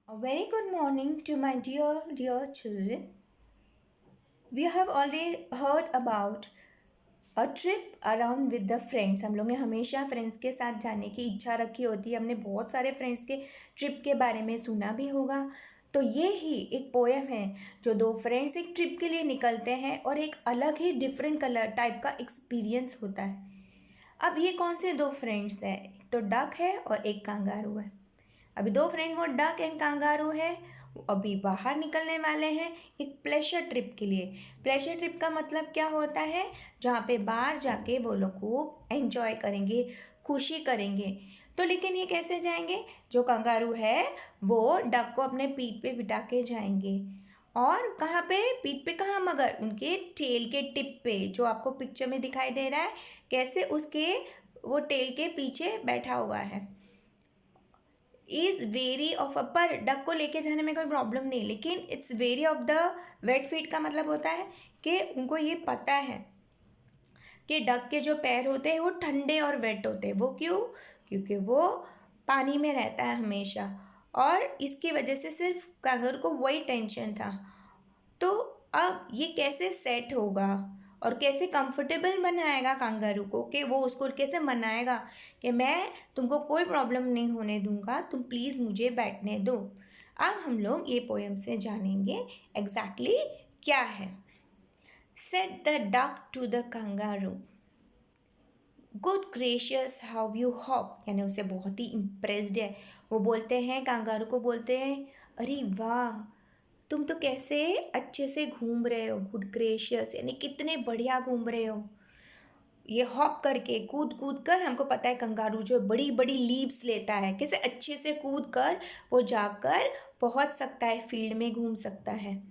A very good morning to my dear children. We have already heard about a trip around with the friends. हम लोग ने हमेशा friends के साथ जाने की इच्छा रखी होती है। हमने बहुत सारे फ्रेंड्स के ट्रिप के बारे में सुना भी होगा। तो ये ही एक पोएम है जो दो फ्रेंड्स एक ट्रिप के लिए निकलते हैं और एक अलग ही डिफरेंट कलर टाइप का एक्सपीरियंस होता है। अब ये कौन से दो फ्रेंड्स हैं? एक तो डक है और एक कांगारू है। अभी दो फ्रेंड वो डक एंड कांगारू है, वो अभी बाहर निकलने वाले हैं एक प्लेशर ट्रिप के लिए। प्लेशर ट्रिप का मतलब क्या होता है? जहाँ पे बाहर जाके वो लोग खूब एंजॉय करेंगे, खुशी करेंगे। तो लेकिन ये कैसे जाएंगे? जो कंगारू है वो डक को अपने पीठ पे बिठा के जाएंगे। और कहाँ पे? पीठ पे कहाँ? मगर उनके टेल के टिप पे, जो आपको पिक्चर में दिखाई दे रहा है कैसे उसके वो टेल के पीछे बैठा हुआ है। इज़ वेरी ऑफ अ, पर डक को लेके जाने में कोई प्रॉब्लम नहीं, लेकिन it's very of the web feet का मतलब होता है कि उनको ये पता है कि डक के जो पैर होते हैं वो ठंडे और वेट होते हैं। वो क्यों? क्योंकि वो पानी में रहता है हमेशा, और इसकी वजह से सिर्फ कांगरू को वही टेंशन था। तो अब ये कैसे सेट होगा और कैसे कंफर्टेबल बनाएगा कांगारू को, कि वो उसको कैसे मनाएगा कि मैं तुमको कोई प्रॉब्लम नहीं होने दूंगा, तुम प्लीज़ मुझे बैठने दो। अब हम लोग ये पोएम से जानेंगे एग्जैक्टली क्या है। Said the duck to the kangaroo, good gracious how you hop, यानी उसे बहुत ही इम्प्रेस्ड है। वो बोलते हैं, कांगारू को बोलते हैं, अरे वाह तुम तो कैसे अच्छे से घूम रहे हो, गुड ग्रेशियस यानी कितने बढ़िया घूम रहे हो। ये हॉप करके कूद कूद कर, हमको पता है कंगारू जो बड़ी बड़ी लीप्स लेता है, कैसे अच्छे से कूद कर वो जाकर पहुंच सकता है, फील्ड में घूम सकता है।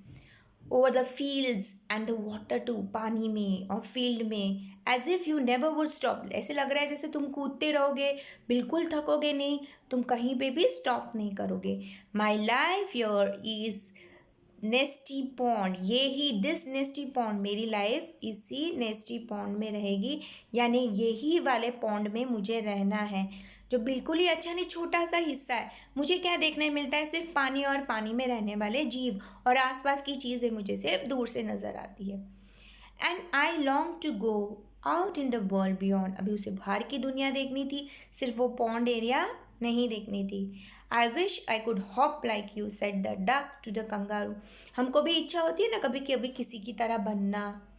Over the fields and the water too, पानी में और फील्ड में, as if you never would stop, ऐसे लग रहा है जैसे तुम कूदते रहोगे, बिल्कुल थकोगे नहीं, तुम कहीं पे भी स्टॉप नहीं करोगे। My life your is नेस्टी pond, ये ही दिस नेस्टी पॉन्ड, मेरी लाइफ इसी नेस्टी पॉन्ड में रहेगी, यानी यही वाले पॉन्ड में मुझे रहना है, जो बिल्कुल ही अच्छा नहीं, छोटा सा हिस्सा है। मुझे क्या देखने मिलता है? सिर्फ पानी और पानी में रहने वाले जीव, और आसपास की चीज़ें मुझे सिर्फ दूर से नज़र आती है। And I long to go out in the world beyond, अभी उसे बाहर की दुनिया देखनी थी, सिर्फ वो पॉन्ड एरिया नहीं देखनी थी। I wish I could hop like you, said the duck to the kangaroo, हमको भी इच्छा होती है ना कभी कभी किसी की तरह बनना,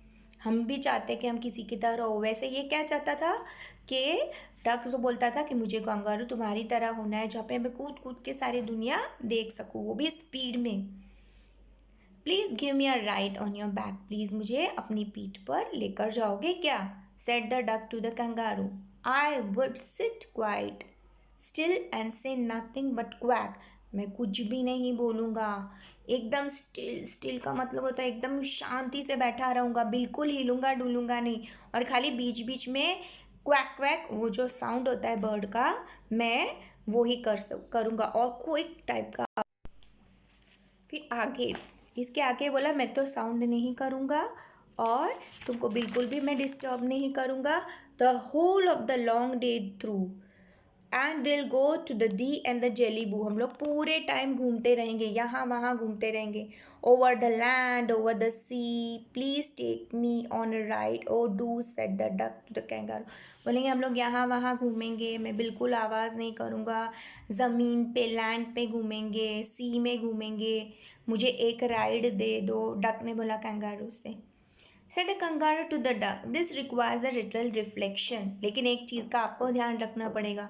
हम भी चाहते हैं कि हम किसी की तरह हो। वैसे ये क्या चाहता था कि डक तो बोलता था कि मुझे कंगारू तुम्हारी तरह होना है, जहाँ पे मैं कूद कूद के सारी दुनिया देख सकूँ, वो भी स्पीड में। Please give me a ride on your back, please मुझे अपनी पीठ पर लेकर जाओगे क्या? Said the duck to the kangaroo, I would sit quite still and say nothing but quack, मैं कुछ भी नहीं बोलूँगा, एकदम स्टिल। स्टिल का मतलब होता है एकदम शांति से बैठा रहूँगा, बिल्कुल हिलूँगा डुलूँगा नहीं, और खाली बीच बीच में क्वैक क्वैक वो जो साउंड होता है बर्ड का, मैं वो ही करूँगा, और कोई टाइप का। फिर आगे, इसके आगे बोला, मैं तो साउंड नहीं करूँगा और तुमको बिल्कुल भी मैं डिस्टर्ब नहीं करूँगा, the whole of the long day through, and will go to the D and the Jellybu, हम लोग पूरे टाइम घूमते रहेंगे, यहाँ वहाँ घूमते रहेंगे। Over the land over the sea, please take me on a ride oh do, said the duck to the kangaroo, बोलेंगे हम लोग यहाँ वहाँ घूमेंगे, मैं बिल्कुल आवाज़ नहीं करूँगा, ज़मीन पे लैंड पे घूमेंगे, सी में घूमेंगे, मुझे एक राइड दे दो, डक ने बोला कैंगारू से। Said a kangaroo to the duck, this requires a little reflection, लेकिन एक चीज़ का आपको ध्यान रखना पड़ेगा,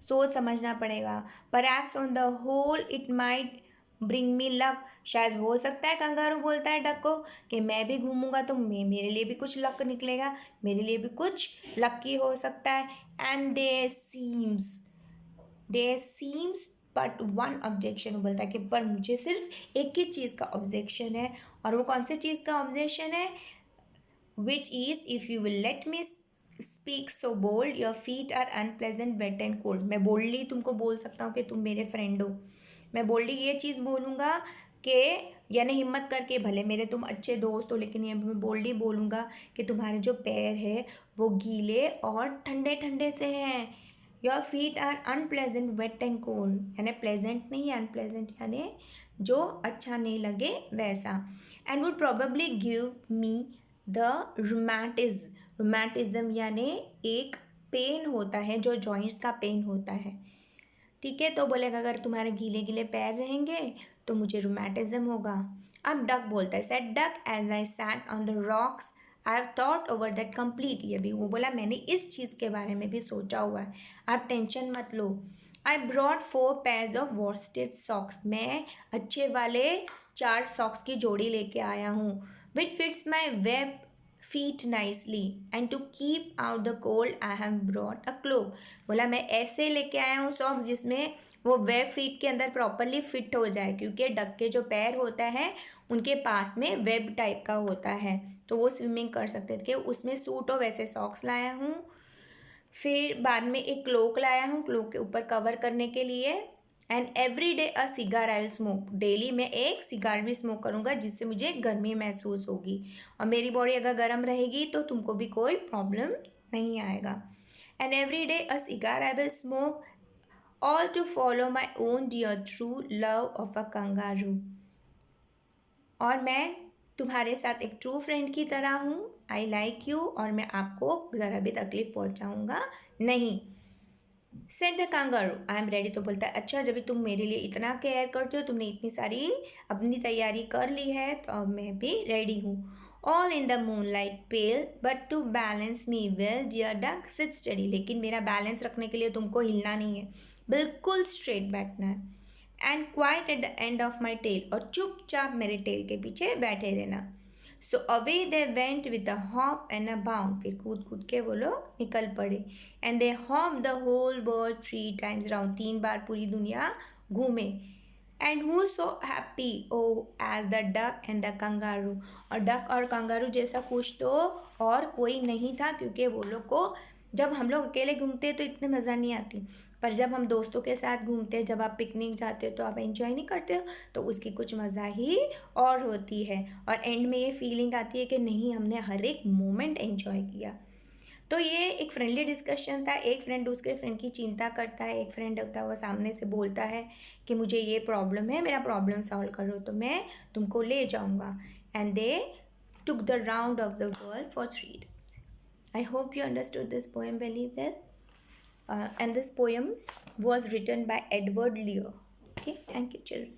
सोच समझना पड़ेगा। Perhaps on the whole it might bring me luck, शायद हो सकता है, कंगारू बोलता है डक को, कि मैं भी घूमूंगा तो मेरे लिए भी कुछ लक निकलेगा, मेरे लिए भी कुछ लकी हो सकता है। And they seems but one objection, वो बोलता है कि पर मुझे सिर्फ एक ही चीज़ का ऑब्जेक्शन है, और वो कौन सी चीज़ का ऑब्जेक्शन है? which is if you will let me speak so bold, your feet are unpleasant wet and cold, मैं बोल्डली तुमको बोल सकता हूँ कि तुम मेरे फ्रेंड हो, मैं बोल्डली ये चीज़ बोलूँगा कि, यानी हिम्मत करके, भले मेरे तुम अच्छे दोस्त हो, लेकिन ये मैं बोल्डली बोलूँगा कि तुम्हारे जो पैर है वो गीले और ठंडे ठंडे से हैं, your feet are unpleasant wet and cold, यानी प्लेजेंट नहीं, अनप्लेजेंट यानी जो अच्छा नहीं लगे वैसा. And would probably give me the rheumatism यानी एक पेन होता है, जो जॉइंट्स का पेन होता है. ठीक है, तो बोलेगा अगर तुम्हारे गीले गीले पैर रहेंगे तो मुझे रोमैटिज्म होगा. अब डक बोलता है, said duck as I sat on the rocks I have thought over that completely. अभी वो बोला मैंने इस चीज़ के बारे में भी सोचा हुआ है, आप टेंशन मत लो. I brought 4 pairs of worsted socks, मैं अच्छे वाले 4 सॉक्स की जोड़ी लेके आया हूँ. Which fits my web feet nicely and to keep out the cold I have bought a cloak. बोला मैं ऐसे लेके आया हूँ सॉक्स जिसमें वो वेब फीट के अंदर प्रॉपरली फिट हो जाए, क्योंकि डक के जो पैर होता है उनके पास में वेब टाइप का होता है, तो वो स्विमिंग कर सकते थे. उसमें सूट हो वैसे सॉक्स लाया हूँ. फिर बाद में एक क्लोक लाया हूँ, क्लोक के ऊपर कवर करने के लिए. And every day a cigar I will smoke, daily मैं एक सिगार भी स्मोक करूँगा जिससे मुझे गर्मी महसूस होगी, और मेरी बॉडी अगर गर्म रहेगी तो तुमको भी कोई प्रॉब्लम नहीं आएगा. And every day a cigar I will smoke all to follow my own dear true love of a kangaroo. और मैं तुम्हारे साथ एक ट्रू फ्रेंड की तरह हूँ, आई लाइक यू, और मैं आपको ज़रा भी तकलीफ पहुँचाऊँगा नहीं. Said the kangaroo I am ready, तो बोलता है अच्छा जब तुम मेरे लिए इतना केयर करते हो, तुमने इतनी सारी अपनी तैयारी कर ली है, तो अब मैं भी रेडी हूँ. All in the moonlight pale but to balance me well dear duck sit steady, लेकिन मेरा बैलेंस रखने के लिए तुमको हिलना नहीं है, बिल्कुल स्ट्रेट बैठना है. And quite at the end of my tail, और चुपचाप मेरे टेल के पीछे बैठे रहना. So away they went with a hop and a bound, फिर कूद कूद के वो लोग निकल पड़े. And they hop the whole world 3 times round, 3 बार पूरी दुनिया घूमे. And who so happy oh as the duck and the kangaroo, और डक और कंगारू जैसा खुश तो और कोई नहीं था, क्योंकि वो लोग को जब हम लोग अकेले घूमते तो इतने मज़ा नहीं आती, पर जब हम दोस्तों के साथ घूमते हैं, जब आप पिकनिक जाते हो तो आप एंजॉय नहीं करते हो, तो उसकी कुछ मज़ा ही और होती है. और एंड में ये फीलिंग आती है कि नहीं हमने हर एक मोमेंट एंजॉय किया. तो ये एक फ्रेंडली डिस्कशन था, एक फ्रेंड दूसरे फ्रेंड की चिंता करता है, एक फ्रेंड होता है वो सामने से बोलता है कि मुझे ये प्रॉब्लम है, मेरा प्रॉब्लम सॉल्व करो तो मैं तुमको ले जाऊँगा. And they took the round of the world for 3 days. I hope you understood this poem very well. And this poem was written by Edward Lear. Okay, thank you, children.